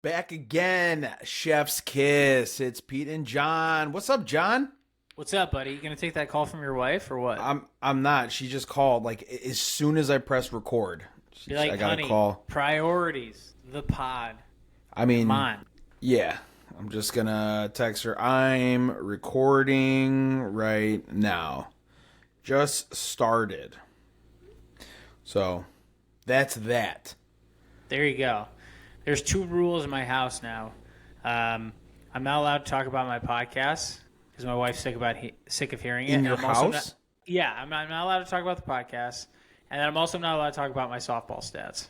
Back again, Chef's Kiss. It's Pete and John. What's up, John? What's up, buddy? You gonna take that call from your wife or what? I'm not. She just called like as soon as I press record. Be like, I got a honey, call. priorities, the pod. I mean, Come on. yeah. I'm just gonna text her. I'm recording right now. Just started. So, that's that. There you go. There's two rules in my house now. I'm not allowed to talk about my podcast because my wife's sick of hearing it. In your I'm also house? yeah, I'm not allowed to talk about the podcast, and then I'm also not allowed to talk about my softball stats.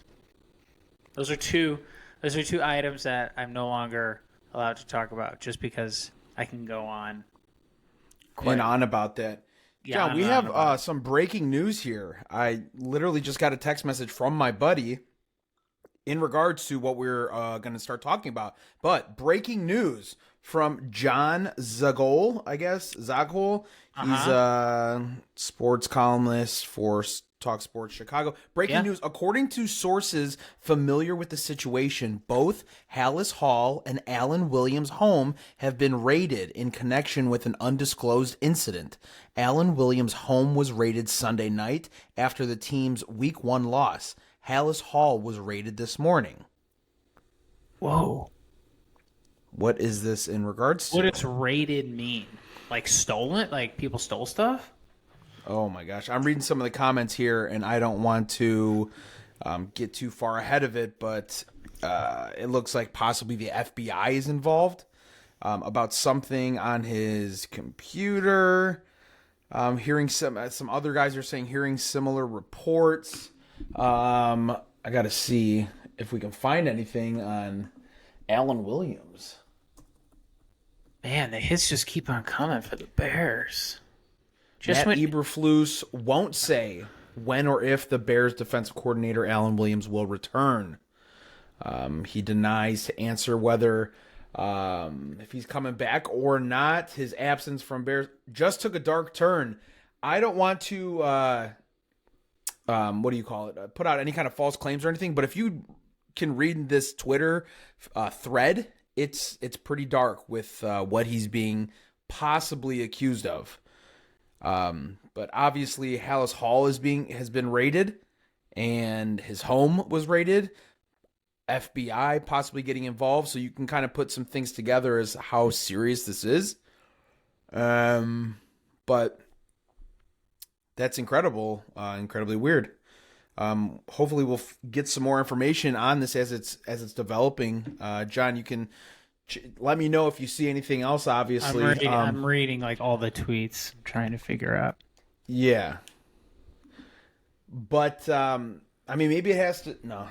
Those are two items that I'm no longer allowed to talk about just because I can go on. And on about that. Yeah, John, on we and on about have it. some breaking news here. I literally just got a text message from my buddy in regards to what we're going to start talking about. But breaking news from John Zagol, I guess. Zagol. He's a sports columnist for Talk Sports Chicago. Breaking news. According to sources familiar with the situation, both Hallis Hall and Alan Williams' home have been raided in connection with an undisclosed incident. Alan Williams' home was raided Sunday night after the team's Week 1 loss. Hallis Hall was raided this morning. Whoa. What is this in regards to? What does raided mean? Like stolen? Like people stole stuff? Oh my gosh. I'm reading some of the comments here, and I don't want to get too far ahead of it, but it looks like possibly the FBI is involved about something on his computer. Hearing some other guys are saying hearing similar reports. I got to see if we can find anything on Alan Williams. Man, the hits just keep on coming for the Bears. Matt Eberflus won't say when or if the Bears defensive coordinator Alan Williams will return. He denies to answer whether if he's coming back or not. His absence from Bears just took a dark turn. I don't want to what do you call it? Put out any kind of false claims or anything, but if you can read this Twitter thread, it's pretty dark with what he's being possibly accused of. But obviously Hallis Hall has been raided, and his home was raided. FBI possibly getting involved, so you can kind of put some things together as how serious this is. But that's incredible, incredibly weird. Hopefully we'll get some more information on this as it's developing. John, you can let me know if you see anything else. Obviously, I'm reading like all the tweets. I'm trying to figure out. Yeah, but I mean, maybe it has to. No,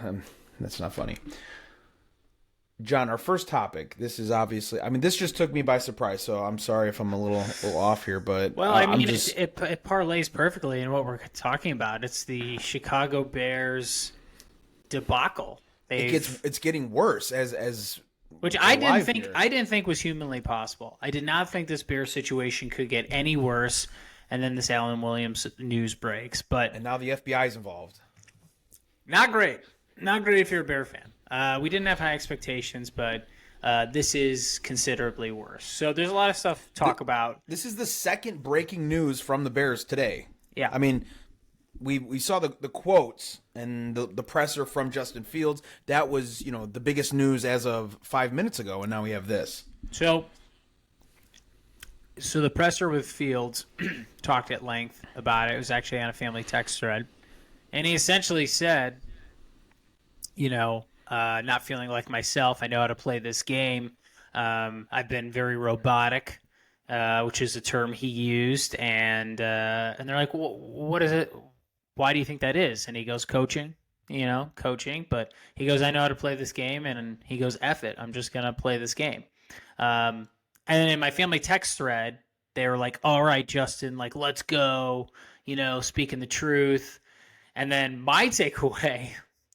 that's not funny. John, our first topic. This is obviously. I mean, this just took me by surprise. So I'm sorry if I'm a little off here, but well, I mean, it parlays perfectly in what we're talking about. It's the Chicago Bears debacle. It's getting worse as which I didn't think was humanly possible. I did not think this Bears situation could get any worse. And then this Alan Williams news breaks, and now the FBI is involved. Not great. Not great if you're a Bear fan. We didn't have high expectations, but this is considerably worse. So there's a lot of stuff to talk about. This is the second breaking news from the Bears today. Yeah. I mean, we saw the quotes and the presser from Justin Fields. That was, the biggest news as of 5 minutes ago, and now we have this. So the presser with Fields talked at length about it. It was actually on a family text thread. And he essentially said, not feeling like myself. I know how to play this game. I've been very robotic, which is a term he used. And they're like, well, what is it? Why do you think that is? And he goes, coaching. Coaching. But he goes, I know how to play this game. And he goes, F it. I'm just going to play this game. And then in my family text thread, they were like, all right, Justin, like, let's go, speaking the truth. And then my takeaway,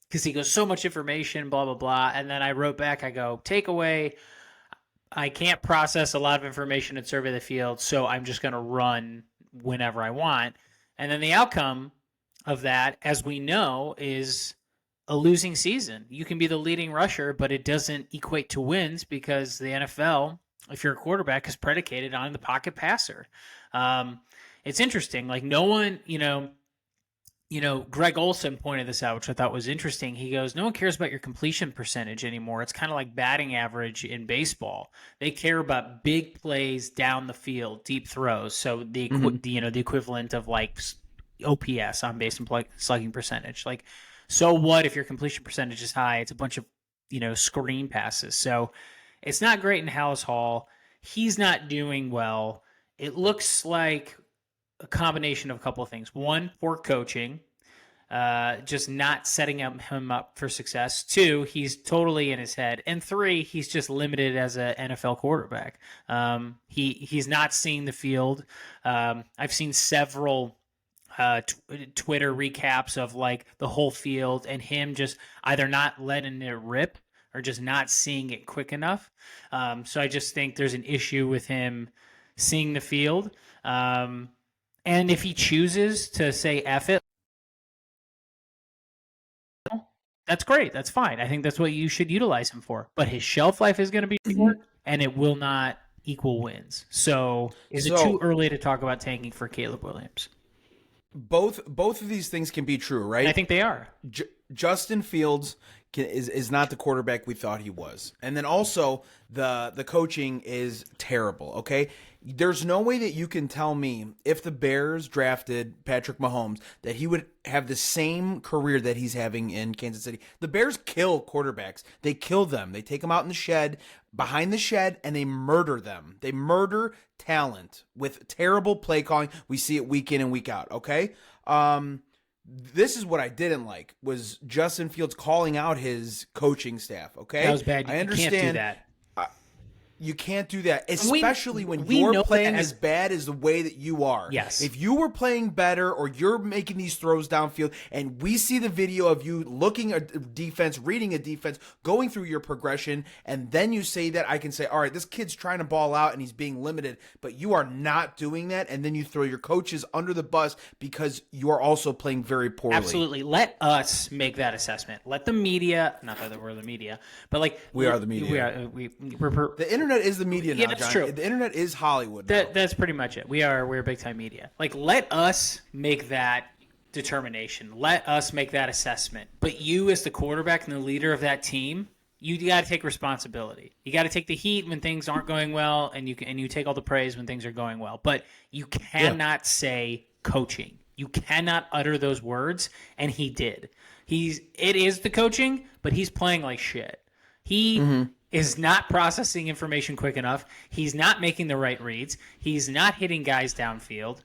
because he goes, so much information, blah, blah, blah. And then I wrote back, I go, takeaway, I can't process a lot of information and survey the field, so I'm just going to run whenever I want. And then the outcome of that, as we know, is a losing season. You can be the leading rusher, but it doesn't equate to wins because the NFL, if you're a quarterback, is predicated on the pocket passer. It's interesting. Like no one, Greg Olson pointed this out, which I thought was interesting. He goes, no one cares about your completion percentage anymore. It's kind of like batting average in baseball. They care about big plays down the field, deep throws. So the the equivalent of like OPS, on base and slugging percentage. Like, so what if your completion percentage is high? It's a bunch of screen passes. So it's not great in Hallis Hall. He's not doing well. It looks like a combination of a couple of things. One, poor coaching, just not setting him up for success. Two, he's totally in his head. And three, he's just limited as an NFL quarterback. He's not seeing the field. I've seen several Twitter recaps of like the whole field and him just either not letting it rip or just not seeing it quick enough. So I just think there's an issue with him seeing the field. And if he chooses to say F it, that's great. That's fine. I think that's what you should utilize him for. But his shelf life is going to be short, and it will not equal wins. So is it too early to talk about tanking for Caleb Williams? Both of these things can be true, right? I think they are. Justin Fields is not the quarterback we thought he was. And then also the coaching is terrible, okay? There's no way that you can tell me if the Bears drafted Patrick Mahomes that he would have the same career that he's having in Kansas City. The Bears kill quarterbacks. They kill them. They take them out in the shed, behind the shed, and they murder them. They murder talent with terrible play calling. We see it week in and week out, okay? This is what I didn't like, was Justin Fields calling out his coaching staff, okay? That was bad. I understand. You can't do that. You can't do that, especially when you're playing as bad as the way that you are. Yes. If you were playing better or you're making these throws downfield and we see the video of you looking at defense, reading a defense, going through your progression, and then you say that, I can say, all right, this kid's trying to ball out and he's being limited, but you are not doing that, and then you throw your coaches under the bus because you are also playing very poorly. Absolutely. Let us make that assessment. Let the media, not that we're the media, but like... We are the media. The internet is the media now, yeah, that's John. true. The internet is Hollywood now. That's pretty much it. We're big time media. Like, let us make that determination. Let us make that assessment. But you, as the quarterback and the leader of that team, you got to take responsibility. You got to take the heat when things aren't going well, and you take all the praise when things are going well. But you cannot say coaching. You cannot utter those words, and he did. It is the coaching, but he's playing like shit. He is not processing information quick enough. He's not making the right reads. He's not hitting guys downfield.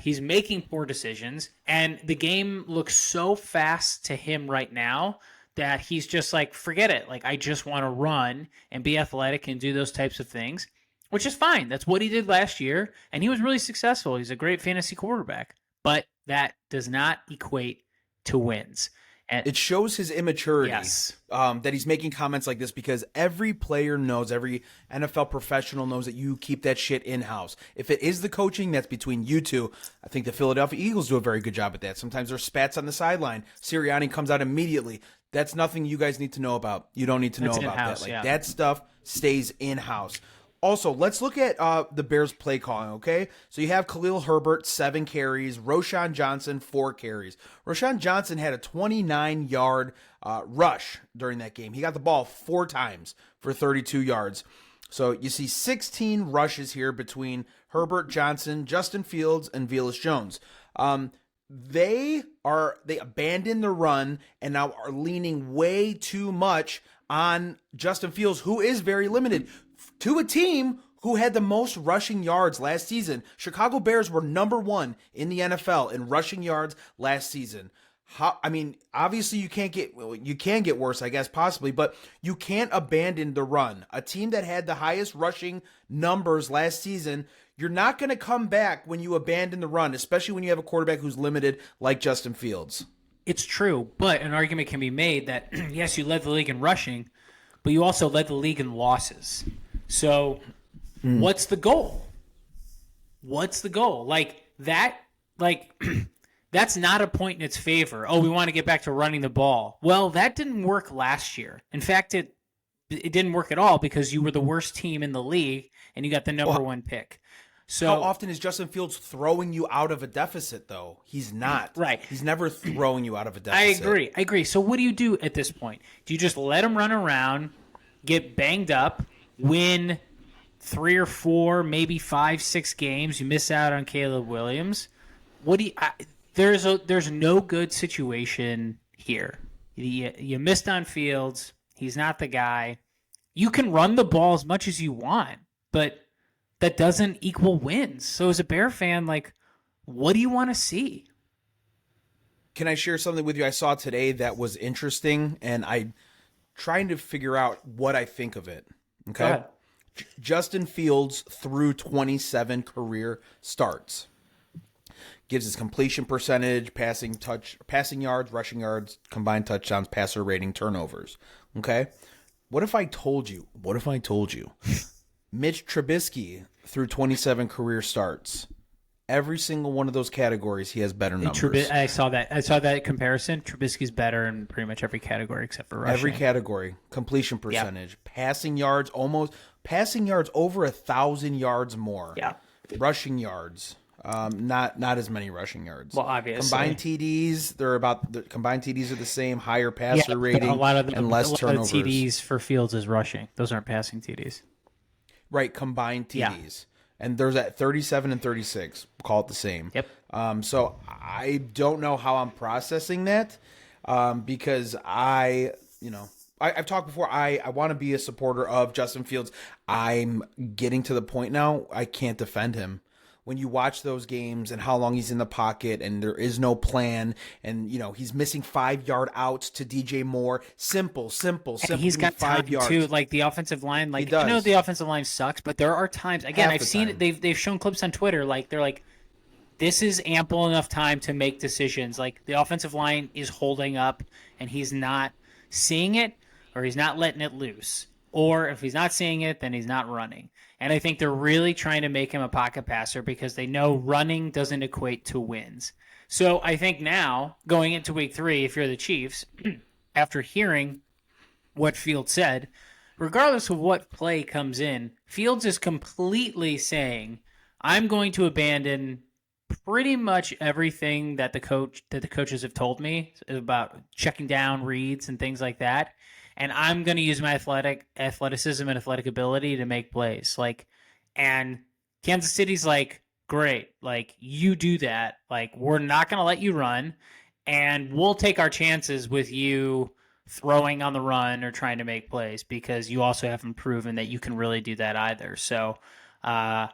He's making poor decisions. And the game looks so fast to him right now that he's just like, forget it. Like, I just want to run and be athletic and do those types of things, which is fine. That's what he did last year. And he was really successful. He's a great fantasy quarterback. But that does not equate to wins. And it shows his immaturity, yes. That he's making comments like this, because every player knows, every NFL professional knows that you keep that shit in-house. If it is the coaching, that's between you two. I think the Philadelphia Eagles do a very good job at that. Sometimes there's spats on the sideline. Sirianni comes out immediately. That's nothing you guys need to know about. You don't need to know about that. Like, that stuff stays in-house. Also, let's look at the Bears' play calling, okay? So you have Khalil Herbert, 7 carries. Roschon Johnson, 4 carries. Roschon Johnson had a 29-yard rush during that game. He got the ball 4 times for 32 yards. So you see 16 rushes here between Herbert, Johnson, Justin Fields, and Velus Jones. They abandoned the run and now are leaning way too much on Justin Fields, who is very limited, to a team who had the most rushing yards last season. Chicago Bears were number 1 in the NFL in rushing yards last season. Obviously you can get worse, I guess, possibly, but you can't abandon the run. A team that had the highest rushing numbers last season, you're not going to come back when you abandon the run, especially when you have a quarterback who's limited like Justin Fields. It's true, but an argument can be made that, yes, you led the league in rushing, but you also led the league in losses. So what's the goal? What's the goal? that's not a point in its favor. Oh, we want to get back to running the ball. Well, that didn't work last year. In fact, it didn't work at all because you were the worst team in the league and you got the number one pick. So how often is Justin Fields throwing you out of a deficit, though? He's not. Right. He's never throwing you out of a deficit. I agree. So what do you do at this point? Do you just let him run around, get banged up, win 3 or 4, maybe 5, 6 games? You miss out on Caleb Williams. What do you? There's no good situation here. You missed on Fields. He's not the guy. You can run the ball as much as you want, but that doesn't equal wins. So as a Bear fan, like, what do you want to see? Can I share something with you I saw today that was interesting, and I'm trying to figure out what I think of it. Okay. Justin Fields through 27 career starts. Gives his completion percentage, passing yards, rushing yards, combined touchdowns, passer rating, turnovers. Okay? What if I told you Mitch Trubisky through 27 career starts, every single one of those categories, he has better numbers. I saw that comparison. Trubisky's better in pretty much every category except for rushing. Every category, completion percentage, passing yards over 1,000 yards more. Yeah. Rushing yards, not as many rushing yards. Well, obviously. Combined TDs, combined TDs are the same, higher passer rating, and less turnovers. A lot of TDs for Fields is rushing. Those aren't passing TDs. Right, combined TDs. Yeah. And there's at 37 and 36. Call it the same. Yep. So I don't know how I'm processing that because I've talked before. I want to be a supporter of Justin Fields. I'm getting to the point now I can't defend him. When you watch those games and how long he's in the pocket and there is no plan and, he's missing 5-yard outs to DJ Moore. Simple. And he's got 5 yards too. Like the offensive line, I know the offensive line sucks, but there are times, again, I've seen it. They've shown clips on Twitter. Like they're like, this is ample enough time to make decisions. Like the offensive line is holding up and he's not seeing it or he's not letting it loose. Or if he's not seeing it, then he's not running. And I think they're really trying to make him a pocket passer because they know running doesn't equate to wins. So I think now, going into week 3, if you're the Chiefs, after hearing what Fields said, regardless of what play comes in, Fields is completely saying, I'm going to abandon pretty much everything that the coaches have told me about checking down reads and things like that. And I'm going to use my athleticism and athletic ability to make plays. And Kansas City's like, great. You do that. We're not going to let you run. And we'll take our chances with you throwing on the run or trying to make plays because you also haven't proven that you can really do that either. So I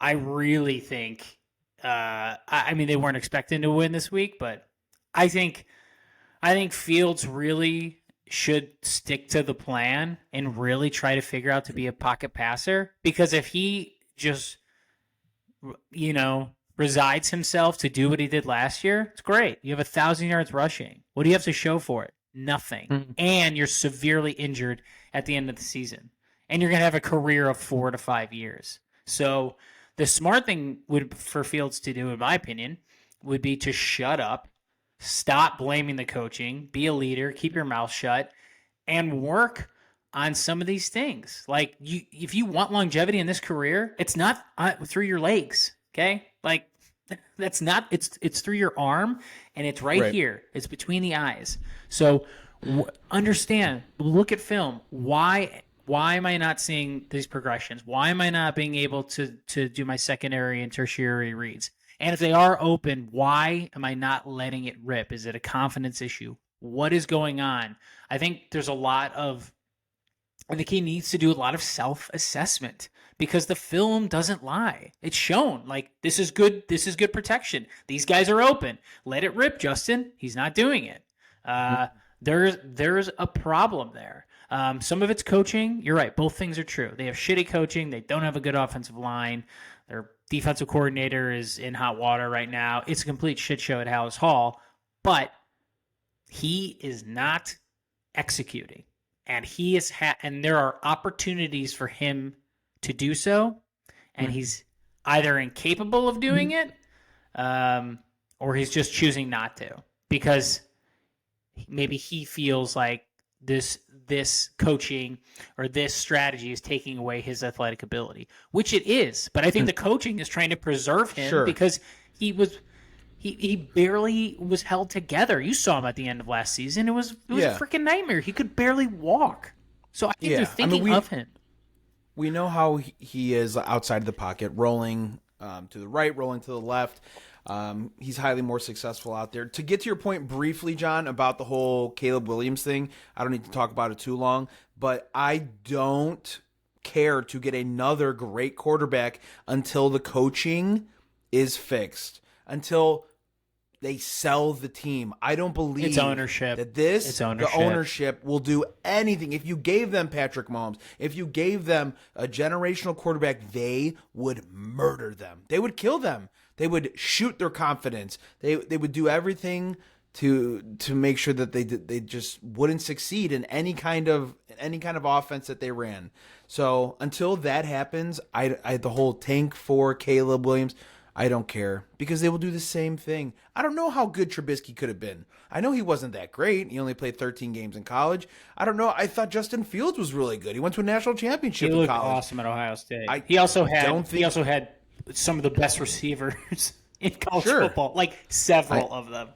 really think, they weren't expecting to win this week, but I think Fields really should stick to the plan and really try to figure out to be a pocket passer, because if he just resides himself to do what he did last year, it's great. You have 1,000 yards rushing. What do you have to show for it? Nothing. Mm-hmm. And you're severely injured at the end of the season, and you're going to have a career of 4 to 5 years. So the smart thing for Fields to do, in my opinion, would be to shut up. Stop blaming the coaching, be a leader, keep your mouth shut, and work on some of these things. If you want longevity in this career, it's not through your legs, okay? That's not, it's through your arm, and it's right here. It's between the eyes. So understand, look at film. Why am I not seeing these progressions? Why am I not being able to do my secondary and tertiary reads? And if they are open, why am I not letting it rip? Is it a confidence issue? What is going on? I think he needs to do a lot of self-assessment because the film doesn't lie. It's shown. This is good protection. These guys are open. Let it rip, Justin. He's not doing it. There's a problem there. Some of it's coaching. You're right. Both things are true. They have shitty coaching. They don't have a good offensive line. Their defensive coordinator is in hot water right now. It's a complete shit show at Hallis Hall, but he is not executing, and he is and there are opportunities for him to do so, and he's either incapable of doing it, or he's just choosing not to because maybe he feels like this coaching or this strategy is taking away his athletic ability, which it is. But I think the coaching is trying to preserve him because he barely was held together. You saw him at the end of last season. It was a freaking nightmare. He could barely walk. So I think they're thinking of him. We know how he is outside of the pocket, rolling to the right, rolling to the left. He's highly more successful out there. To get to your point briefly, John, about the whole Caleb Williams thing, I don't need to talk about it too long, but I don't care to get another great quarterback until the coaching is fixed, until they sell the team. I don't believe it's ownership. That the ownership will do anything. If you gave them Patrick Mahomes, if you gave them a generational quarterback, they would murder them. They would kill them. They would shoot their confidence. They would do everything to make sure that they just wouldn't succeed in any kind of offense that they ran. So until that happens, I the whole tank for Caleb Williams, I don't care because they will do the same thing. I don't know how good Trubisky could have been. I know he wasn't that great. He only played 13 games in college. I don't know. I thought Justin Fields was really good. He went to a national championship in college. He looked awesome at Ohio State. He also had some of the best receivers in college football, like several of them.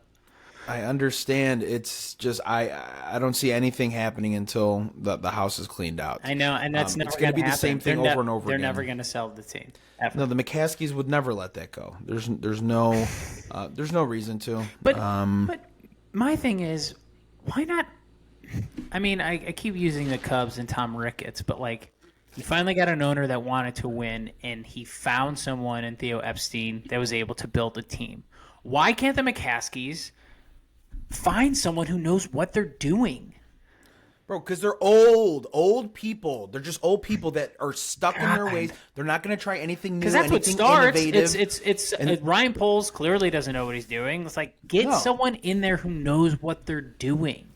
I understand. It's just I don't see anything happening until the house is cleaned out. I know, and that's never going to be the same thing over and over again. They're never going to sell the team. Ever. No, the McCaskies would never let that go. There's no reason to. But my thing is, why not? I mean, I keep using the Cubs and Tom Ricketts, but like, he finally got an owner that wanted to win, and he found someone in Theo Epstein that was able to build a team. Why can't the McCaskies find someone who knows what they're doing? Bro, because they're old people. They're just old people that are stuck in their ways. They're not going to try anything new, that's anything what starts. innovative. Ryan Poles clearly doesn't know what he's doing. It's like, get someone in there who knows what they're doing.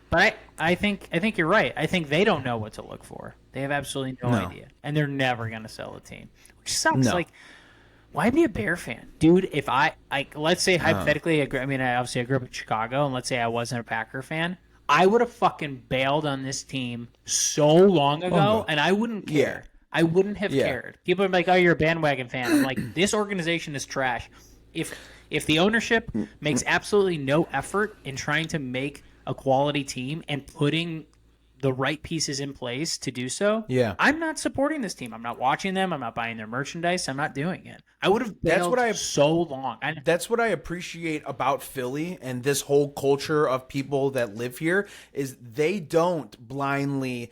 But I think you're right. I think they don't know what to look for. They have absolutely no idea, and they're never going to sell the team, which sucks. Like, why be a Bear fan, dude? If let's say hypothetically, I grew up in Chicago, and let's say I wasn't a Packer fan, I would have fucking bailed on this team so long ago, and I wouldn't care. I wouldn't have cared. People are like, "Oh, you're a bandwagon fan." I'm like, this organization is trash. If the ownership makes absolutely no effort in trying to make a quality team and putting the right pieces in place to do so, I'm not supporting this team. I'm not watching them. I'm not buying their merchandise. I'm not doing it. I would have bailed so long. That's what I appreciate about Philly and this whole culture of people that live here is they don't blindly,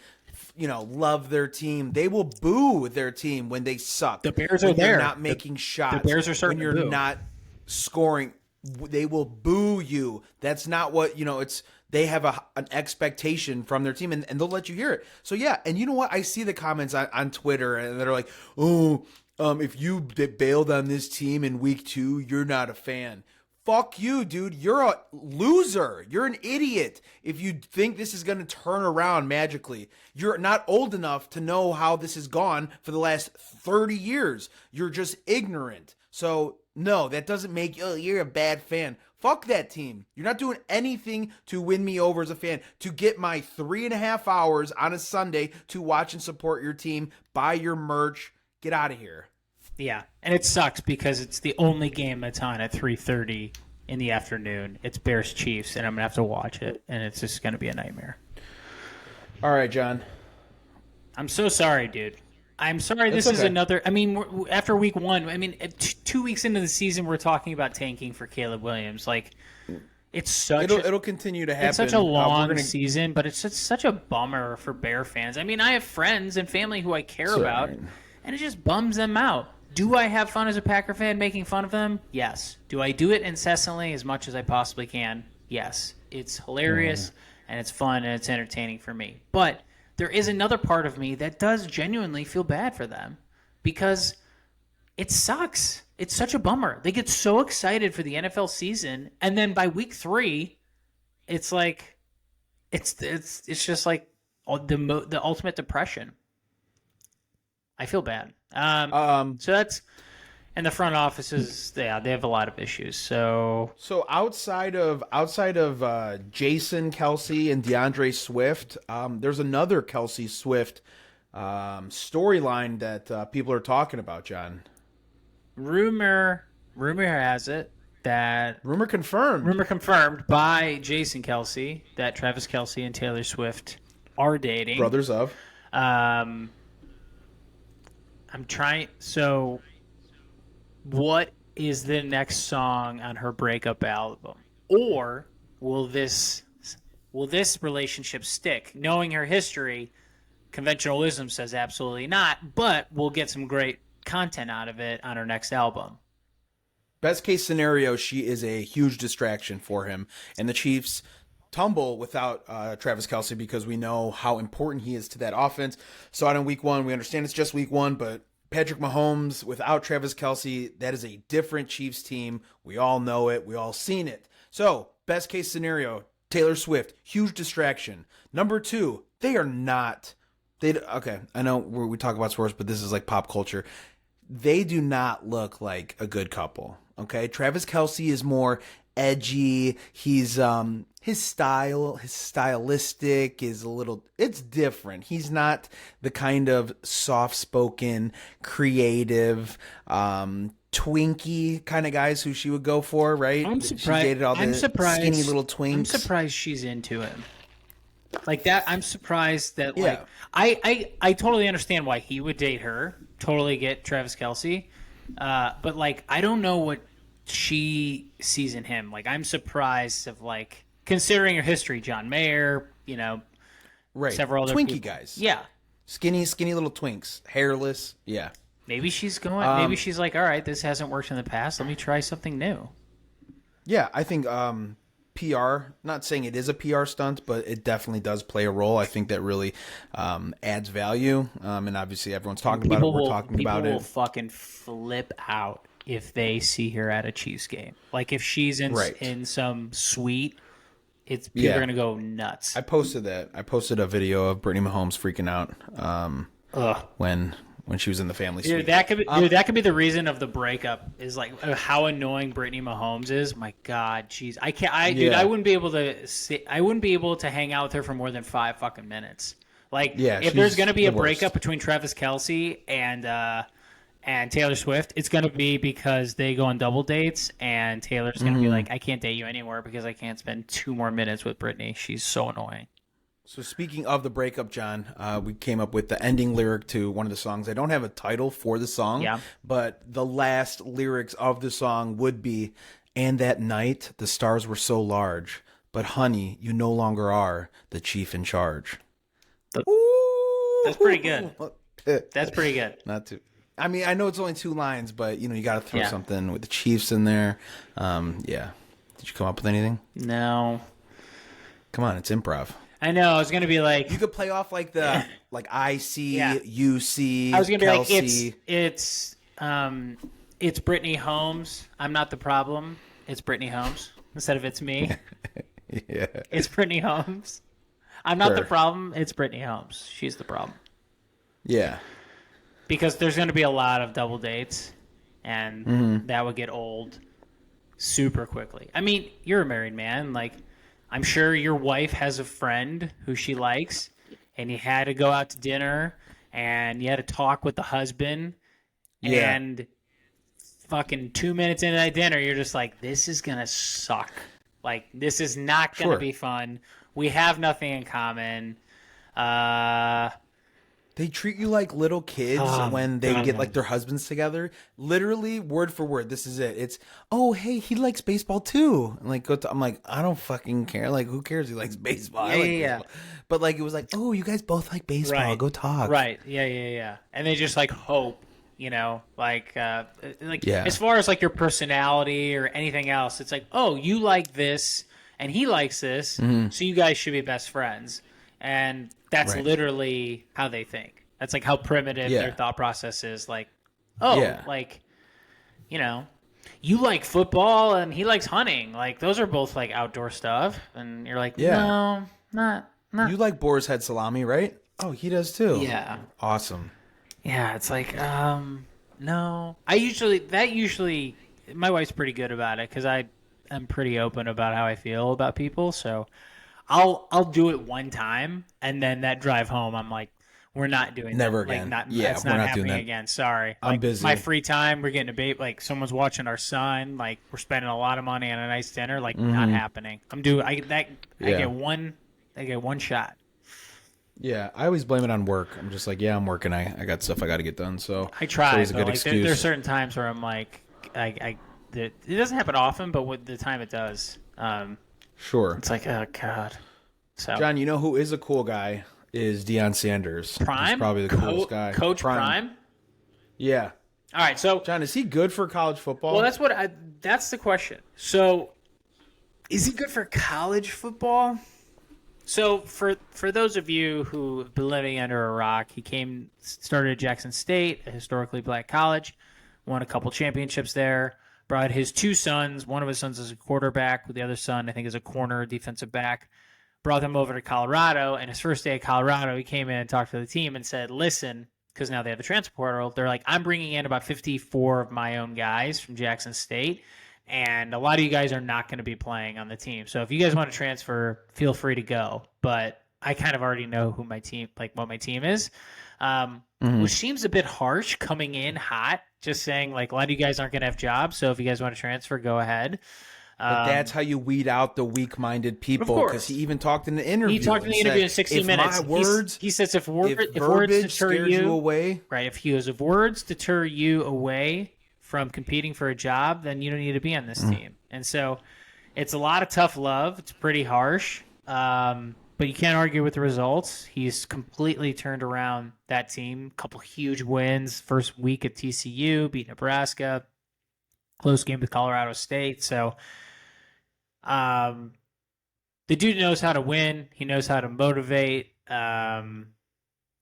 love their team. They will boo their team when they suck. The Bears are there. You're not making shots. The Bears are starting when you're not scoring. They will boo you. That's not what it's. They have an expectation from their team, and they'll let you hear it. So, and you know what? I see the comments on Twitter, and they're like, if you bailed on this team in week 2, you're not a fan. Fuck you, dude. You're a loser. You're an idiot if you think this is going to turn around magically. You're not old enough to know how this has gone for the last 30 years. You're just ignorant. So, no, that doesn't make you're a bad fan. Fuck that team. You're not doing anything to win me over as a fan, to get my 3.5 hours on a Sunday to watch and support your team, buy your merch. Get out of here. Yeah, and it sucks because it's the only game that's on at 3:30 in the afternoon. It's Bears Chiefs, and I'm gonna have to watch it, and it's just gonna be a nightmare. All right, John. I'm so sorry, dude. I'm sorry. This is another. I mean, after week 1, I mean, 2 weeks into the season, we're talking about tanking for Caleb Williams. Like, it's such. It'll continue to happen. It's such a long season, but it's just such a bummer for Bear fans. I mean, I have friends and family who I care about, and it just bums them out. Do I have fun as a Packer fan making fun of them? Yes. Do I do it incessantly as much as I possibly can? Yes. It's hilarious, and it's fun, and it's entertaining for me. But there is another part of me that does genuinely feel bad for them because it sucks. It's such a bummer. They get so excited for the NFL season, and then by week 3, it's like it's just like the ultimate depression. I feel bad. So And the front offices, they have a lot of issues. So outside of Jason Kelce and DeAndre Swift, there's another Kelce Swift storyline that people are talking about, John. rumor has it that Rumor confirmed. by Jason Kelce that Travis Kelce and Taylor Swift are dating. Brothers of. I'm trying. So, what is the next song on her breakup album, or will this relationship stick? Knowing her history, conventional wisdom says absolutely not. But we'll get some great content out of it on her next album. Best case scenario, she is a huge distraction for him, and the Chiefs tumble without Travis Kelce because we know how important he is to that offense. Saw it in week 1. We understand it's just week 1, but Patrick Mahomes without Travis Kelce, that is a different Chiefs team. We all know it. We all seen it. So, best case scenario, Taylor Swift, huge distraction. Number 2, they are not. Okay, I know we talk about sports, but this is like pop culture. They do not look like a good couple. Okay, Travis Kelce is more edgy. He's his stylistic is a little, it's different. He's not the kind of soft-spoken, creative, twinky kind of guys who she would go for, right? I'm surprised. She dated all the skinny little twinks. I'm surprised she's into him. Like that, I'm surprised that Yeah. I totally understand why he would date her. Totally get Travis Kelce. But like I don't know what she sees in him. Like I'm surprised of like considering her history, John Mayer, Right. several other Twinky people. guys. Yeah. Skinny little twinks. Hairless. Yeah. Maybe she's maybe she's like, all right, this hasn't worked in the past. Let me try something new. Yeah, I think PR, not saying it is a PR stunt, but it definitely does play a role. I think that really adds value. And obviously everyone's talking about it. We're talking about it. People will fucking flip out if they see her at a Chiefs game. Like if she's in some suite, people are gonna go nuts. I posted that. I posted a video of Brittany Mahomes freaking out when she was in the family suite. Dude, that could be the reason of the breakup. Is like how annoying Brittany Mahomes is. My God, jeez, I wouldn't be able to I wouldn't be able to hang out with her for more than 5 fucking minutes. Like, if there's gonna be a breakup between Travis Kelce and Taylor Swift, it's gonna be because they go on double dates, and Taylor's gonna be like, I can't date you anymore because I can't spend 2 more minutes with Brittany. She's so annoying. So speaking of the breakup, John, we came up with the ending lyric to one of the songs. I don't have a title for the song, but the last lyrics of the song would be, and that night the stars were so large, but honey, you no longer are the chief in charge. That's pretty good. That's pretty good. Not too. I mean, I know it's only 2 lines, but you got to throw something with the Chiefs in there. Yeah. Did you come up with anything? No. Come on, it's improv. I know. I was gonna be like, you could play off like the like I see, you see. I was gonna Kelce. be like, it's Brittany Holmes. I'm not the problem. It's Brittany Holmes instead of it's me. Yeah. It's Brittany Holmes. I'm not the problem. It's Brittany Holmes. She's the problem. Yeah. Because there's gonna be a lot of double dates, and that would get old super quickly. I mean, you're a married man, like. I'm sure your wife has a friend who she likes, and you had to go out to dinner, and you had to talk with the husband, and fucking 2 minutes into that dinner, you're just like, this is going to suck. Like, this is not going to be fun. We have nothing in common. They treat you like little kids when they get like their husbands together. Literally, word for word, this is it. It's, oh, hey, he likes baseball too. And like, I'm like, I don't fucking care. Like, who cares? He likes baseball. I like baseball. But like, it was like, oh, you guys both like baseball. Right. Go talk. Right. Yeah. And they just like hope, like as far as like your personality or anything else, it's like, oh, you like this and he likes this, so you guys should be best friends. And that's literally how they think. That's like how primitive their thought process is. Like, like, you like football and he likes hunting. Like, those are both like outdoor stuff. And you're like, no, not. You like boar's head salami, right? Oh, he does too. Yeah. Awesome. Yeah, it's like, No, my wife's pretty good about it because I'm pretty open about how I feel about people. So I'll do it one time, and then that drive home, I'm like, we're not doing Never that. Like, again. not Yeah, it's we're not not doing happening that. again. Sorry. I'm Like my busy. free time, we're getting a bait. Like someone's watching our son. Like we're spending a lot of money on a nice dinner. Like not Mm-hmm. happening. I'm doing I that I Yeah. get one shot. Yeah, I always blame it on work. I'm just like, yeah, I'm working. I got stuff I got to get done. So I it's try, always a but good like there's excuse. certain times where I'm like, it doesn't happen often, but with the time it does, Sure. it's like, oh god. So John, you know who is a cool guy? Is Deon Sanders. He's Prime, probably the coolest guy. Coach Prime. Yeah. All right, so John, is he good for college football? well, that's the question. So, is he good for college football? So, for those of you who have been living under a rock, he started at Jackson State, a historically black college, won a couple championships there. Brought his two sons. One of his sons is a quarterback, with the other son, I think, is a corner defensive back. Brought them over to Colorado, and his first day at Colorado, he came in and talked to the team and said, "Listen." Because now they have the transfer portal, they're like, I'm bringing in about 54 of my own guys from Jackson State, and a lot of you guys are not going to be playing on the team. So if you guys want to transfer, feel free to go. But I kind of already know who my team, like what my team is, which seems a bit harsh coming in hot, just saying like a lot of you guys aren't going to have jobs. So if you guys want to transfer, go ahead. But that's how you weed out the weak-minded people. course. Because he even talked in the interview. He talked in the interview in 60 minutes. My words, he says if words verbiage deter scares you away, right? If words deter you away from competing for a job, then you don't need to be on this team. And so, it's a lot of tough love. It's pretty harsh, but you can't argue with the results. He's completely turned around that team. Couple huge wins. First week at TCU, beat Nebraska. Close game with Colorado State. So. The dude knows how to win. He knows how to motivate. And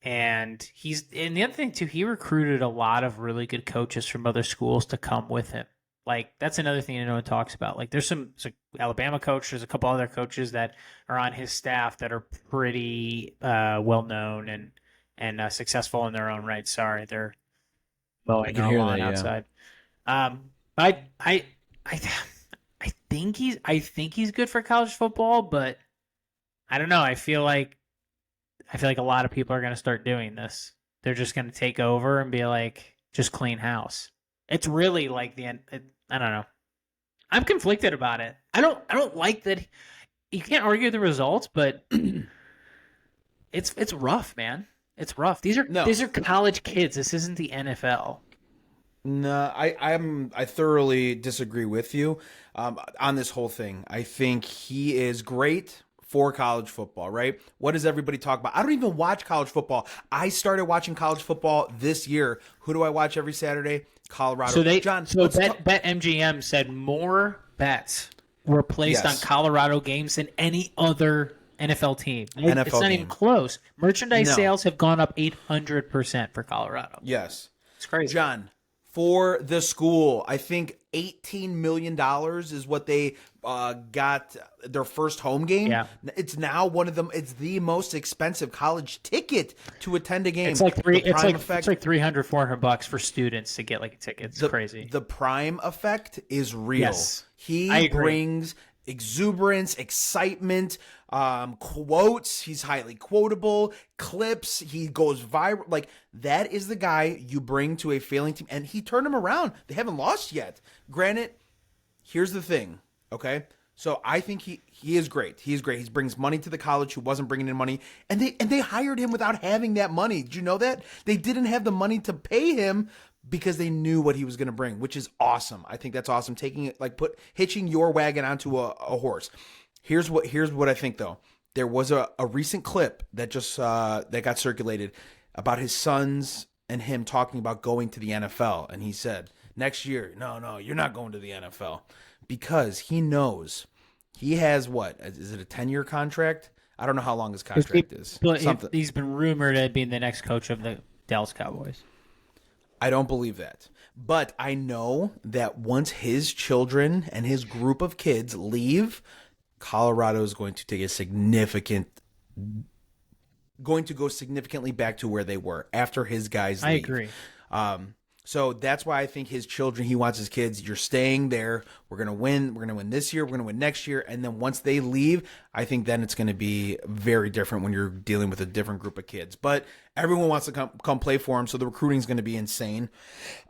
the other thing too, he recruited a lot of really good coaches from other schools to come with him. Like that's another thing no one talks about. Like there's some Alabama coach, there's a couple other coaches that are on his staff that are pretty well known and successful in their own right. Sorry, they're mowing can our hear lawn that, yeah. outside. I think he's good for college football, but I don't know. I feel like a lot of people are going to start doing this. They're just going to take over and be like, just clean house. It's really like I don't know. I'm conflicted about it. I don't like that. You can't argue the results, but it's rough, man. It's rough. These are college kids. This isn't the NFL. No, I thoroughly disagree with you on this whole thing. I think he is great for college football, right? What does everybody talk about? I don't even watch college football. I started watching college football this year. Who do I watch every Saturday? Colorado. So BetMGM said more bets were placed on Colorado games than any other NFL team. It's not even close. Merchandise sales have gone up 800% for Colorado. Yes. It's crazy. John, for the school, I think $18 million is what they got their first home game. Yeah. It's now one of them. It's the most expensive college ticket to attend a game. It's like $300, $400 for students to get like a ticket. It's crazy. The prime effect is real. Yes, he brings exuberance, excitement, quotes. He's highly quotable. Clips. He goes viral. Like that is the guy you bring to a failing team, and he turned them around. They haven't lost yet. Granted, here's the thing. Okay, so I think he is great. He is great. He brings money to the college who wasn't bringing in money, and they hired him without having that money. Did you know that they didn't have the money to pay him? Because they knew what he was going to bring, which is awesome. I think that's awesome. Taking it hitching your wagon onto a horse. Here's what I think though. There was a recent clip that just that got circulated about his sons and him talking about going to the NFL, and he said next year, no, you're not going to the NFL, because he knows he has what is it a 10-year contract? I don't know how long his contract is. He's been rumored as being the next coach of the Dallas Cowboys. I don't believe that. But I know that once his children and his group of kids leave, Colorado is going to go significantly back to where they were after his guys leave. I agree. So that's why I think his children, he wants his kids, you're staying there. We're going to win. We're going to win this year. We're going to win next year. And then once they leave, I think then it's going to be very different when you're dealing with a different group of kids. But everyone wants to come play for him. So the recruiting is going to be insane.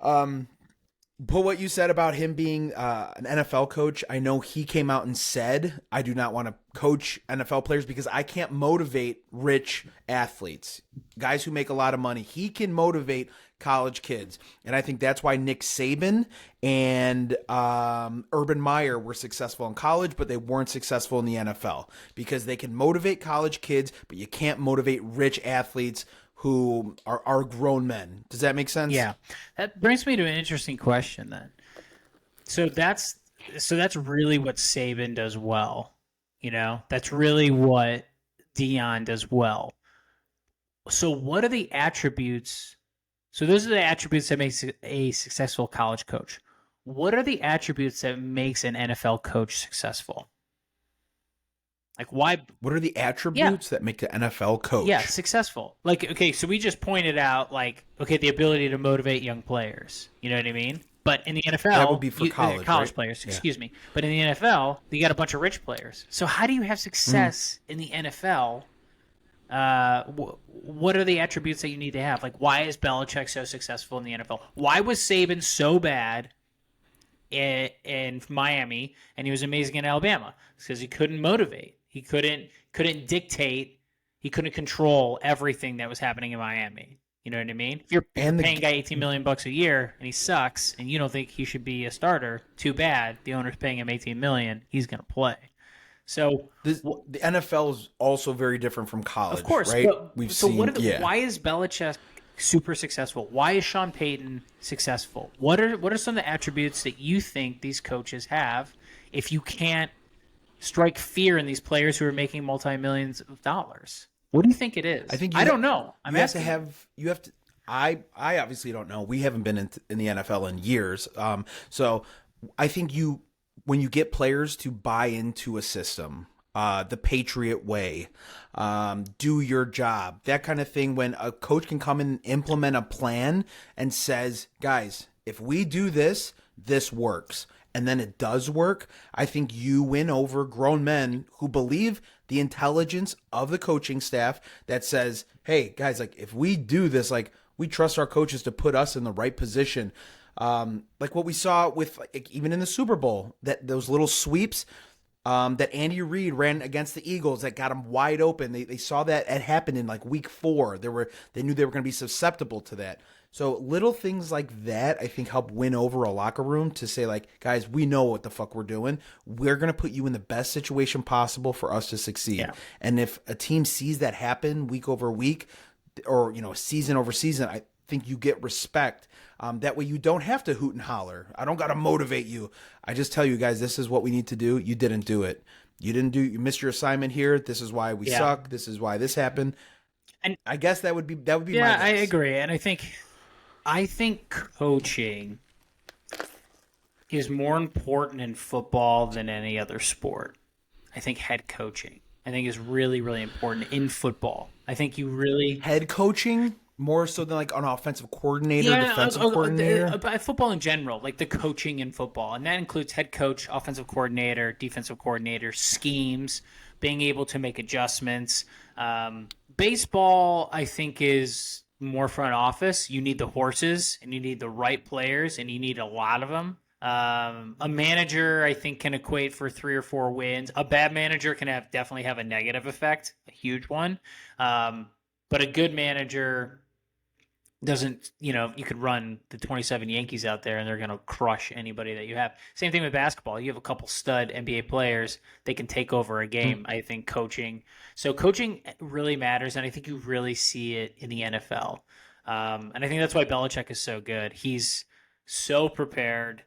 But what you said about him being an NFL coach, I know he came out and said, I do not want to coach NFL players because I can't motivate rich athletes, guys who make a lot of money. He can motivate college kids. And I think that's why Nick Saban and Urban Meyer were successful in college, but they weren't successful in the NFL because they can motivate college kids, but you can't motivate rich athletes who are grown men. Does that make sense? Yeah. That brings me to an interesting question then. So that's really what Saban does well. You know, that's really what Deon does well. So what are the attributes? So those are the attributes that makes a successful college coach. What are the attributes that makes an NFL coach successful? Like why? What are the attributes that make the NFL coach? Yeah, successful. Like, okay, so we just pointed out, like, okay, the ability to motivate young players. You know what I mean? But in the NFL, that would be for college right? players. Excuse me. But in the NFL, you got a bunch of rich players. So how do you have success in the NFL? What are the attributes that you need to have? Like, why is Belichick so successful in the NFL? Why was Saban so bad in Miami and he was amazing in Alabama? It's because he couldn't motivate. He couldn't dictate. He couldn't control everything that was happening in Miami. You know what I mean? If you're paying a guy $18 million a year and he sucks and you don't think he should be a starter, too bad. The owner's paying him $18 million. He's going to play. So the NFL is also very different from college, of course, right? Why is Belichick super successful? Why is Sean Payton successful? What are some of the attributes that you think these coaches have if you can't strike fear in these players who are making multi-millions of dollars? What do you think it is? I don't know. You have to. I obviously don't know. We haven't been in the NFL in years. So I think when you get players to buy into a system, the Patriot way, do your job, that kind of thing. When a coach can come in and implement a plan and says, guys, if we do this, this works. And then it does work, I think you win over grown men who believe the intelligence of the coaching staff that says, hey, guys, like if we do this, like we trust our coaches to put us in the right position. Like what we saw with like, even in the Super Bowl, that those little sweeps that Andy Reid ran against the Eagles that got them wide open. They saw that it happened in like week 4. They knew they were going to be susceptible to that. So little things like that, I think, help win over a locker room to say, like, guys, we know what the fuck we're doing. We're going to put you in the best situation possible for us to succeed. Yeah. And if a team sees that happen week over week or, season over season, I think you get respect. That way you don't have to hoot and holler. I don't got to motivate you. I just tell you, guys, this is what we need to do. You didn't do it. You missed your assignment here. This is why we suck. This is why this happened. And I guess that would be my guess. Yeah, I agree. And I think coaching is more important in football than any other sport. I think head coaching, is really, really important in football. I think you really... Head coaching? More so than like an offensive coordinator, defensive coordinator? Football in general, like the coaching in football. And that includes head coach, offensive coordinator, defensive coordinator, schemes, being able to make adjustments. Baseball, I think, is... more front office. You need the horses and you need the right players and you need a lot of them. A manager, I think, can equate for 3 or 4 wins. A bad manager can definitely have a negative effect, a huge one. But a good manager doesn't, you could run the 27 Yankees out there and they're going to crush anybody that you have. Same thing with basketball. You have a couple stud NBA players. They can take over a game. I think coaching. So coaching really matters, and I think you really see it in the NFL. And I think that's why Belichick is so good. He's so prepared.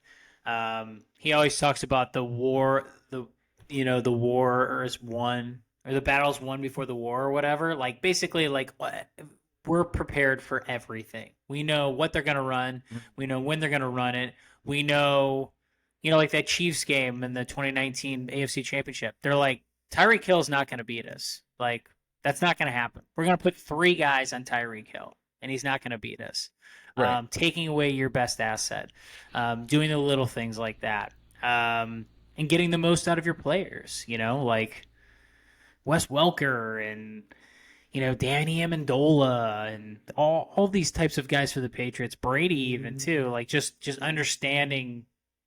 He always talks about the war, the war is won, or the battle's won before the war or whatever. Like basically like we're prepared for everything. We know what they're going to run. We know when they're going to run it. We know, like that Chiefs game in the 2019 AFC Championship. They're like, Tyreek Hill's not going to beat us. Like, that's not going to happen. We're going to put 3 guys on Tyreek Hill. and he's not going to beat us. Right. Taking away your best asset, doing the little things like that, and getting the most out of your players. Like Wes Welker and Danny Amendola and all these types of guys for the Patriots. Brady even too. Like just understanding,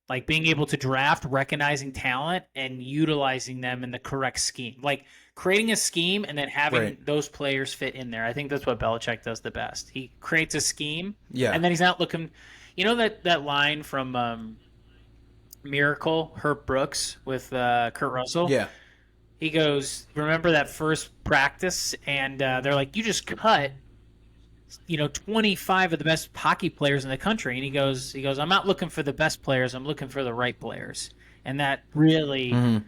like being able to draft, recognizing talent, and utilizing them in the correct scheme. Like creating a scheme and then having those players fit in there. I think that's what Belichick does the best. He creates a scheme, and then he's not looking. That line from Miracle, Herb Brooks with Kurt Russell. Yeah. He goes, remember that first practice? And they're like, you just cut, 25 of the best hockey players in the country. And he goes, I'm not looking for the best players. I'm looking for the right players. And that really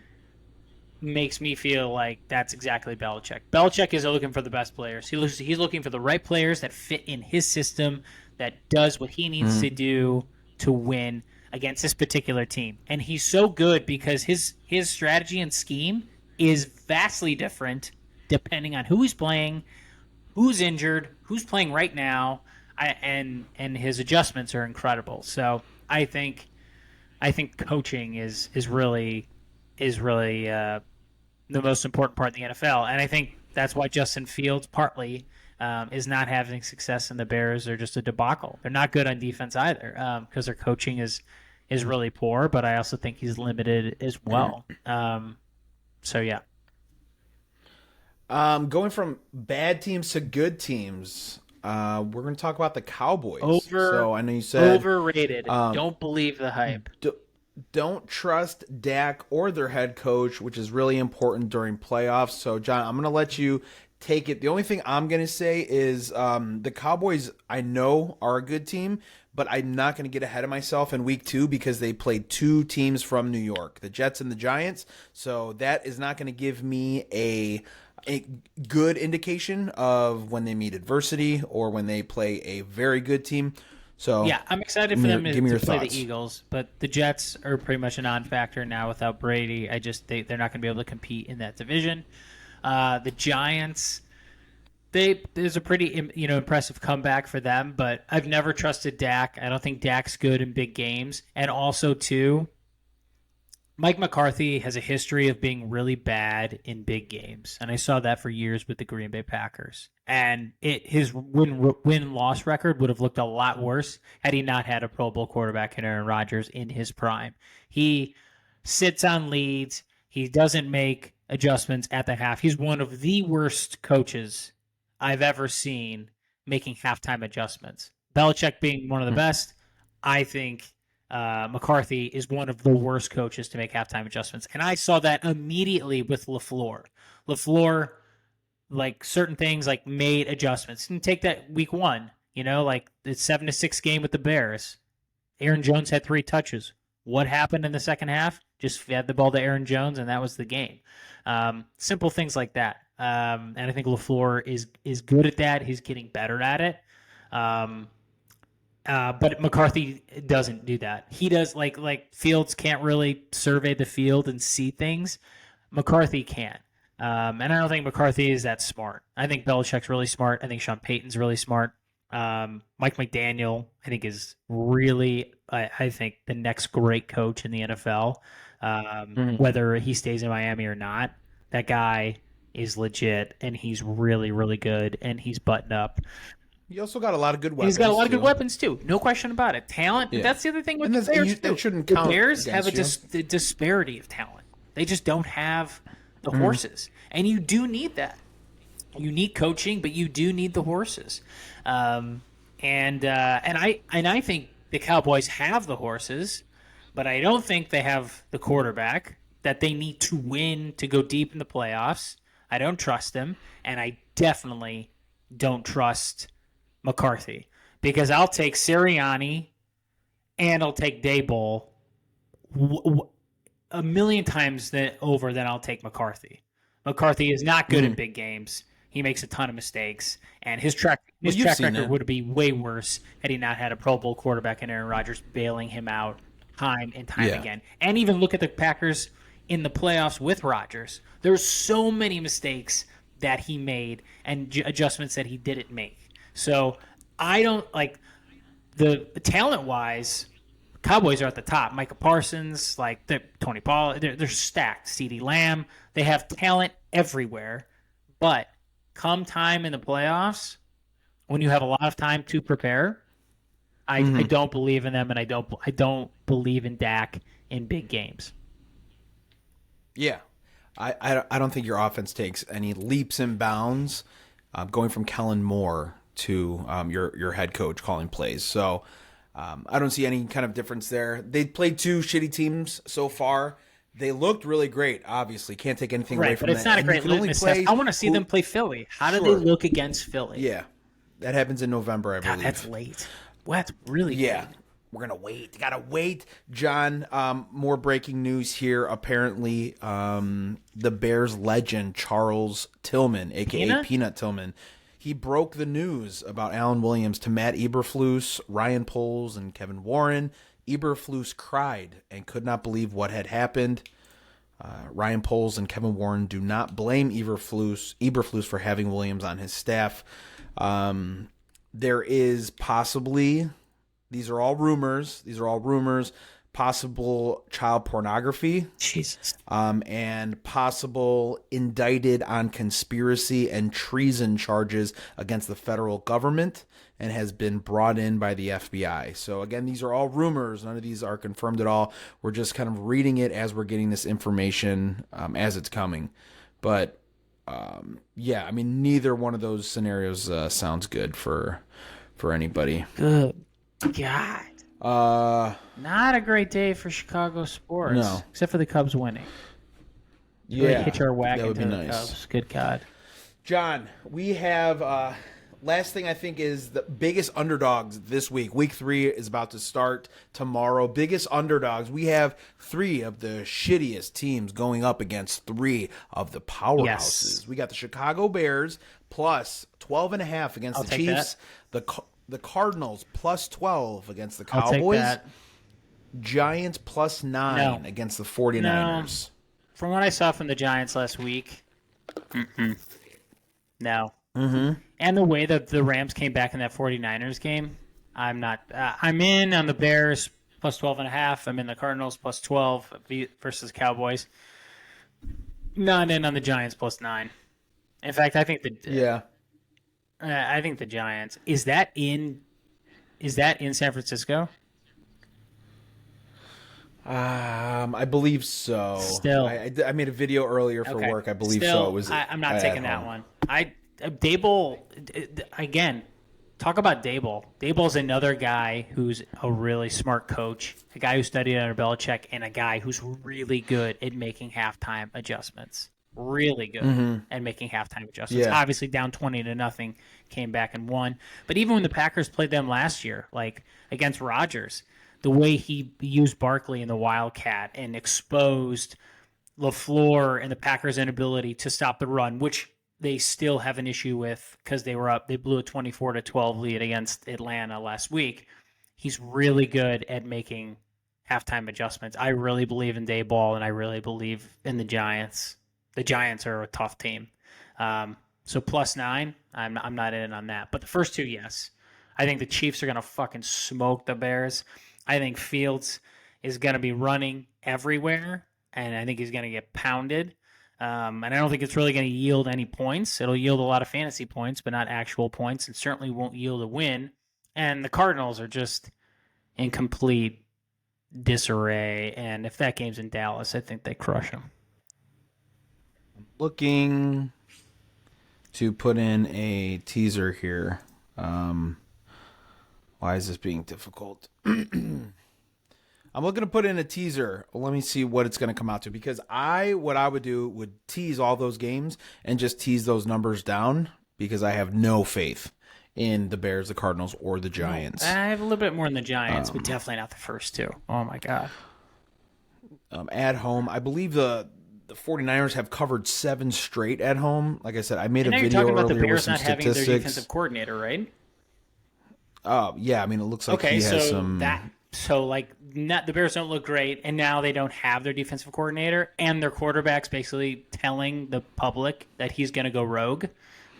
makes me feel like that's exactly Belichick. Belichick is looking for the best players. He's looking for the right players that fit in his system, that does what he needs to do to win against this particular team. And he's so good because his strategy and scheme is vastly different depending on who he's playing, who's injured, who's playing right now, and his adjustments are incredible. So I think coaching is really the most important part in the NFL, and I think that's why Justin Fields partly is not having success in the Bears. They're just a debacle. They're not good on defense either because their coaching is really poor. But I also think he's limited as well. So yeah. Going from bad teams to good teams, we're going to talk about the Cowboys. So I know you said overrated. Don't believe the hype. Don't trust Dak or their head coach, which is really important during playoffs. So John, I'm going to let you take it. The only thing I'm going to say is the Cowboys, I know, are a good team, but I'm not going to get ahead of myself in week 2 because they played 2 teams from New York, the Jets and the Giants. So that is not going to give me a good indication of when they meet adversity or when they play a very good team. So yeah, I'm excited for them to play thoughts. the Eagles, but the Jets are pretty much a non-factor now without Brady. They're not going to be able to compete in that division. The Giants, there's a pretty impressive comeback for them, but I've never trusted Dak. I don't think Dak's good in big games, and also too, Mike McCarthy has a history of being really bad in big games, and I saw that for years with the Green Bay Packers. And his win-loss record would have looked a lot worse had he not had a Pro Bowl quarterback in Aaron Rodgers in his prime. He sits on leads. He doesn't make adjustments at the half. He's one of the worst coaches I've ever seen making halftime adjustments. Belichick being one of the best, I think McCarthy is one of the worst coaches to make halftime adjustments. And I saw that immediately with LaFleur. LaFleur, like certain things, like made adjustments. And take that week 1, like the 7-6 game with the Bears. Aaron Jones had 3 touches. What happened in the second half? Just fed the ball to Aaron Jones, and that was the game. Simple things like that. And I think LaFleur is good at that. He's getting better at it. But McCarthy doesn't do that. He does like Fields can't really survey the field and see things. McCarthy can. And I don't think McCarthy is that smart. I think Belichick's really smart. I think Sean Payton's really smart. Mike McDaniel, I think, is really, I think, the next great coach in the NFL. Whether he stays in Miami or not, that guy is legit, and he's really, really good, and he's buttoned up. He also got a lot of good weapons. He's got a lot of good weapons, too. No question about it. Talent, that's the other thing with the Bears, too. Shouldn't count. The Bears have a disparity of talent. They just don't have the horses. And you do need that. You need coaching, but you do need the horses. And I think the Cowboys have the horses, but I don't think they have the quarterback that they need to win to go deep in the playoffs. I don't trust him, and I definitely don't trust McCarthy, because I'll take Sirianni and I'll take Daboll a million times over than I'll take McCarthy. McCarthy is not good in big games. He makes a ton of mistakes, and his track record would be way worse had he not had a Pro Bowl quarterback in Aaron Rodgers bailing him out time and time again. And even look at the Packers in the playoffs with Rodgers. There's so many mistakes that he made and adjustments that he didn't make. So I don't like the talent wise. Cowboys are at the top. Micah Parsons, like Tony Pollard, they're stacked. CeeDee Lamb, they have talent everywhere. But come time in the playoffs, when you have a lot of time to prepare, I don't believe in them, and I don't believe in Dak in big games. Yeah, I don't think your offense takes any leaps and bounds going from Kellen Moore to your head coach calling plays. So I don't see any kind of difference there. They played two shitty teams so far. They looked really great. Obviously, can't take anything away from but it's that. not a And you great can only litmus play test. I want to see them play Philly. How do they look against Philly? Yeah, that happens in November, I God, believe. that's late. Well, that's really Yeah. late. We're going to wait. Gotta wait. John, more breaking news here. Apparently, the Bears legend, Charles Tillman, a.k.a. Peanut Tillman, he broke the news about Alan Williams to Matt Eberflus, Ryan Poles, and Kevin Warren. Eberflus cried and could not believe what had happened. Ryan Poles and Kevin Warren do not blame Eberflus for having Williams on his staff. There is possibly... These are all rumors. Possible child pornography. Jesus. And possible indicted on conspiracy and treason charges against the federal government and has been brought in by the FBI. So again, these are all rumors. None of these are confirmed at all. We're just kind of reading it as we're getting this information as it's coming. But yeah, I mean, neither one of those scenarios sounds good for anybody. Good God. Not a great day for Chicago sports. No. Except for the Cubs winning. Yeah, really hitch our wagon that would to be the nice. Cubs. Good God. John, we have last thing I think is the biggest underdogs this week. Week 3 is about to start tomorrow. Biggest underdogs. We have 3 of the shittiest teams going up against 3 of the powerhouses. Yes. We got the Chicago Bears plus 12.5 against the Chiefs. The Cardinals plus 12 against the Cowboys. I'll take that. Giants plus 9 against the 49ers. No. From what I saw from the Giants last week, no. Mm-hmm. And the way that the Rams came back in that 49ers game, I'm not. I'm in on the Bears plus 12.5. I'm in the Cardinals plus 12 versus Cowboys. Not in on the Giants plus 9. In fact, I think I think the Giants. Is that in San Francisco? I believe so. Still, I made a video earlier for work. I believe so. It was. I'm not taking that one. Dable again. Talk about Dable. Dable's another guy who's a really smart coach, a guy who studied under Belichick, and a guy who's really good at making halftime adjustments. Really good at making halftime adjustments. Yeah. Obviously down 20-0, came back and won. But even when the Packers played them last year, like against Rodgers, the way he used Barkley in the Wildcat and exposed LaFleur and the Packers' inability to stop the run, which they still have an issue with because they were up. They blew a 24-12 lead against Atlanta last week. He's really good at making halftime adjustments. I really believe in Dayball, and I really believe in the Giants. The Giants are a tough team. So plus 9, I'm not in on that. But the first 2, yes. I think the Chiefs are going to fucking smoke the Bears. I think Fields is going to be running everywhere, and I think he's going to get pounded. And I don't think it's really going to yield any points. It'll yield a lot of fantasy points, but not actual points, and certainly won't yield a win. And the Cardinals are just in complete disarray. And if that game's in Dallas, I think they crush them. Looking to put in a teaser here. Why is this being difficult? I'm looking to put in a teaser. Let me see what it's going to come out to, because what I would do would tease all those games and just tease those numbers down, because I have no faith in the Bears, the Cardinals, or the Giants. I have a little bit more in the Giants, but definitely not the first 2. Oh my God. At home, I believe the 49ers have covered 7 straight at home. Like I said, I made a video earlier earlier with some statistics. You're talking about the Bears not having their defensive coordinator, right? Oh, yeah. I mean, it looks like he has some... the Bears don't look great, and now they don't have their defensive coordinator, and their quarterback's basically telling the public that he's going to go rogue.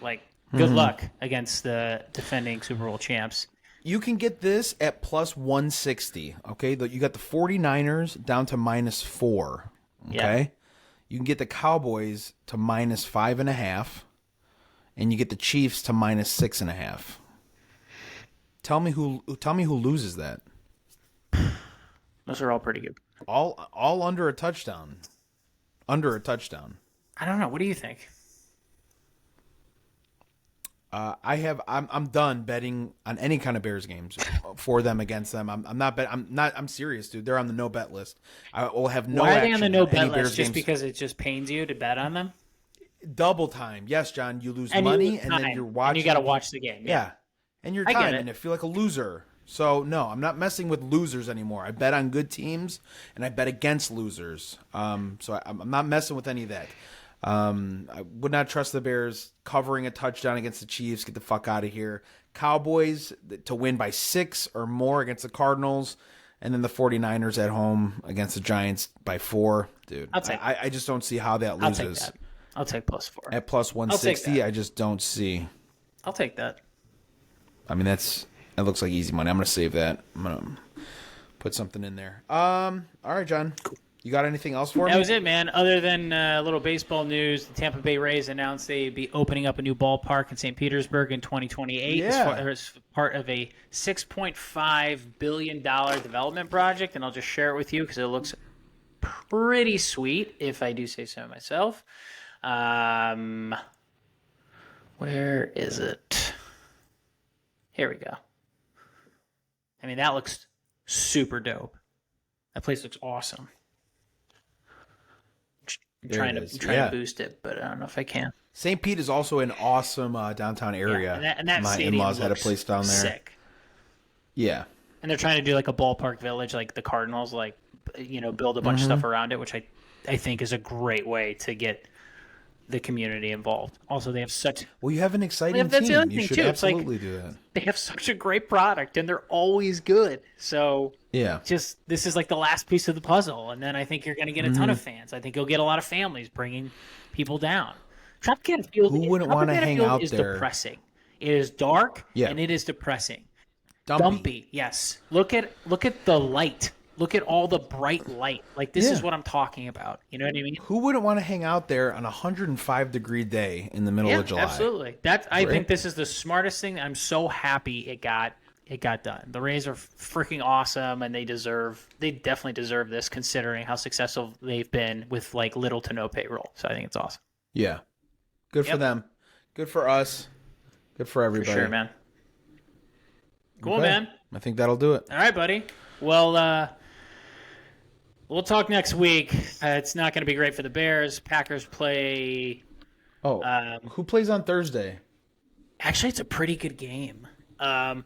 Like, Good luck against the defending Super Bowl champs. You can get this at plus 160, okay? You got the 49ers down to -4, okay? Yeah. You can get the Cowboys to -5.5, and you get the Chiefs to -6.5. Tell me who loses that. Those are all pretty good. All under a touchdown. Under a touchdown. I don't know. What do you think? I'm done betting on any kind of Bears games for them against them. I'm serious, dude. They're on the no bet list. I will have no. Why are they on the no bet Bears list? Just games. because it just pains you to bet on them? Double time. Yes, John. You lose And money, you lose and then time, you're watching. And you got to watch the game. Yeah, and your I get time, it. and I feel like a loser. So no, I'm not messing with losers anymore. I bet on good teams, and I bet against losers. So I'm not messing with any of that. I would not trust the Bears covering a touchdown against the Chiefs. Get the fuck out of here. Cowboys to win by 6 or more against the Cardinals, and then the 49ers at home against the Giants by 4. Dude, I just don't see how that loses. I'll take +4 At plus 160. I just don't see. I'll take that. I mean, that looks like easy money. I'm gonna save that. I'm gonna put something in there. All right, John. You got anything else for me? That was it, man. Other than a little baseball news, the Tampa Bay Rays announced they'd be opening up a new ballpark in St. Petersburg in 2028 as part of a $6.5 billion development project. And I'll just share it with you because it looks pretty sweet, if I do say so myself. Where is it? Here we go. I mean, that looks super dope. That place looks awesome. I'm trying to boost it, but I don't know if I can. St. Pete is also an awesome downtown area. Yeah, and that my stadium in-laws had a place down there. Sick. Yeah. And they're trying to do like a ballpark village, like the Cardinals, like build a bunch of stuff around it, which I think is a great way to get the community involved. Also, they have such. Well, you have an exciting That's the team. other You thing, should too. It's absolutely do that. They have such a great product, and they're always good. So yeah, this is like the last piece of the puzzle, and then I think you're going to get a ton of fans. I think you'll get a lot of families bringing people down. Tropicana Field. Who wouldn't want to hang out is there? Depressing. It is dark, and it is depressing. Dumpy. Yes. Look at the light. Look at all the bright light. Like, this is what I'm talking about. You know what I mean? Who wouldn't want to hang out there on a 105-degree day in the middle of July? Absolutely. I think this is the smartest thing. I'm so happy it got done. The Rays are freaking awesome, and they definitely deserve this considering how successful they've been with like little to no payroll. So I think it's awesome. Yeah. Good for them. Good for us. Good for everybody. For sure, man. Cool, man. I think that'll do it. All right, buddy. Well, we'll talk next week. It's not going to be great for the Bears. Packers play. Who plays on Thursday? Actually, it's a pretty good game.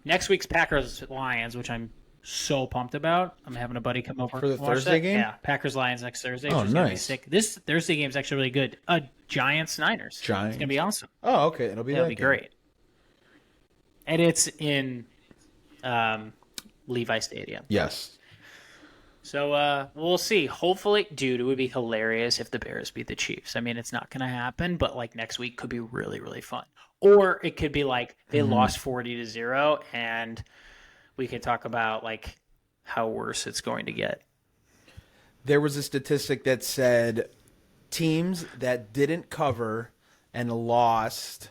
Next week's Packers-Lions, which I'm so pumped about. I'm having a buddy come over for the Thursday game. Yeah, Packers-Lions next Thursday. Oh, nice. nice. Be sick. This Thursday game is actually really good. Giants-Niners. Giants. It's going to be awesome. Oh, okay. It'll be great. And it's in Levi Stadium. Yes. So we'll see. Hopefully, dude, it would be hilarious if the Bears beat the Chiefs. I mean, it's not going to happen, but like next week could be really, really fun. Or it could be like they lost 40-0, and we could talk about like how worse it's going to get. There was a statistic that said teams that didn't cover and lost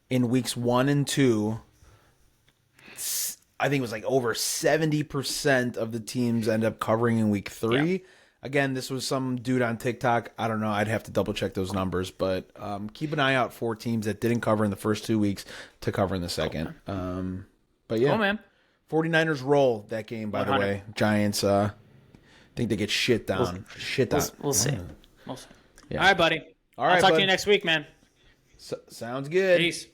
in weeks 1 and 2. I think it was like over 70% of the teams end up covering in week 3. Yeah. Again, this was some dude on TikTok. I don't know. I'd have to double check those numbers, but keep an eye out for teams that didn't cover in the first 2 weeks to cover in the second. But yeah, man. 49ers roll that game, by 100. The way. Giants, I think they get shit down. We'll see. We'll see. Yeah. All right, buddy. All right, I'll talk to you next week, man. Sounds good. Peace.